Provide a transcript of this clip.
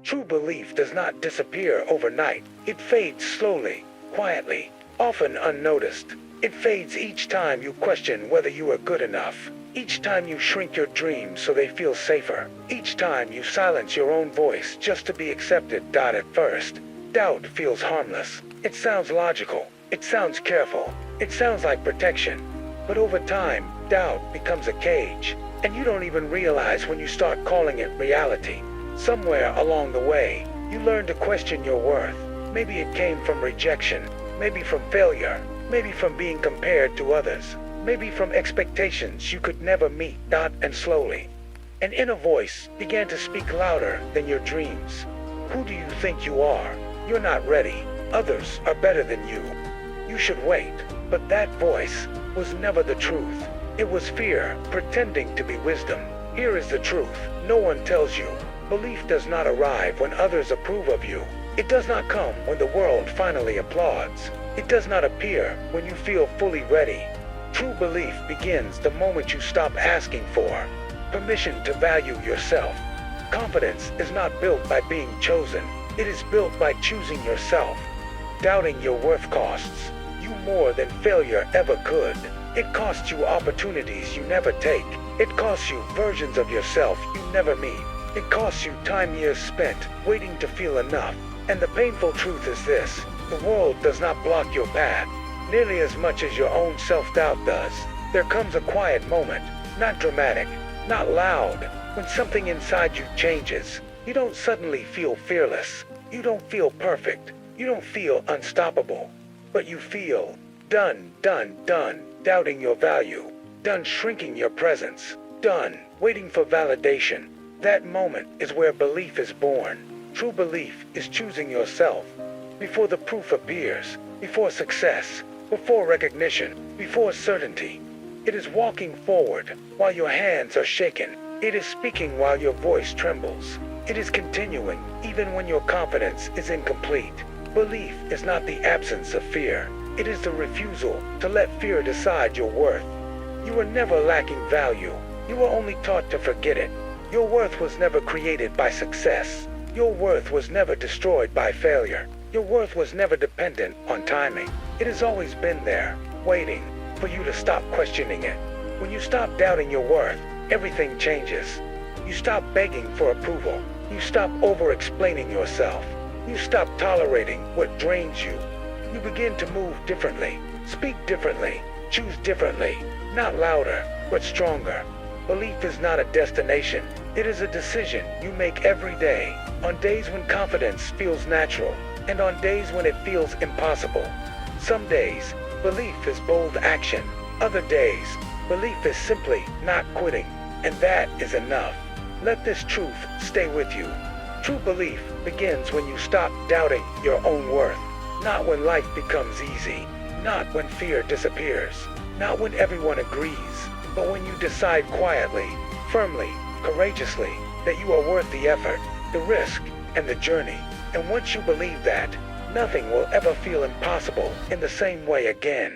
True belief does not disappear overnight. It fades slowly, quietly, often unnoticed. It fades each time you question whether you are good enough. Each time you shrink your dreams so they feel safer. Each time you silence your own voice just to be accepted. At first, doubt feels harmless. It sounds logical. It sounds careful. It sounds like protection. But over time, doubt becomes a cage. And you don't even realize when you start calling it reality. Somewhere along the way, you learn to question your worth. Maybe it came from rejection. Maybe from failure. Maybe from being compared to others. Maybe from expectations you could never meet. And slowly, an inner voice began to speak louder than your dreams. Who do you think you are? You're not ready. Others are better than you. You should wait. But that voice was never the truth. It was fear pretending to be wisdom. Here is the truth. No one tells you. Belief does not arrive when others approve of you. It does not come when the world finally applauds. It does not appear when you feel fully ready. True belief begins the moment you stop asking for permission to value yourself. Confidence is not built by being chosen. It is built by choosing yourself. Doubting your worth costs you more than failure ever could. It costs you opportunities you never take. It costs you versions of yourself you never meet. It costs you time years spent waiting to feel enough. And the painful truth is this: the world does not block your path nearly as much as your own self-doubt does. There comes a quiet moment, not dramatic, not loud, when something inside you changes. You don't suddenly feel fearless. You don't feel perfect. You don't feel unstoppable. But you feel done, doubting your value. Done shrinking your presence. Done waiting for validation. That moment is where belief is born. True belief is choosing yourself before the proof appears, before success, before recognition, before certainty. It is walking forward while your hands are shaken. It is speaking while your voice trembles. It is continuing even when your confidence is incomplete. Belief is not the absence of fear. It is the refusal to let fear decide your worth. You were never lacking value. You were only taught to forget it. Your worth was never created by success. Your worth was never destroyed by failure. Your worth was never dependent on timing. It has always been there, waiting for you to stop questioning it. When you stop doubting your worth, everything changes. You stop begging for approval. You stop over-explaining yourself. You stop tolerating what drains you. You begin to move differently, speak differently, choose differently, not louder, but stronger. Belief is not a destination. It is a decision you make every day, on days when confidence feels natural, and on days when it feels impossible. Some days, belief is bold action. Other days, belief is simply not quitting, and that is enough. Let this truth stay with you. True belief begins when you stop doubting your own worth. Not when life becomes easy. Not when fear disappears. Not when everyone agrees. But when you decide quietly, firmly, courageously, that you are worth the effort, the risk, and the journey. And once you believe that, nothing will ever feel impossible in the same way again.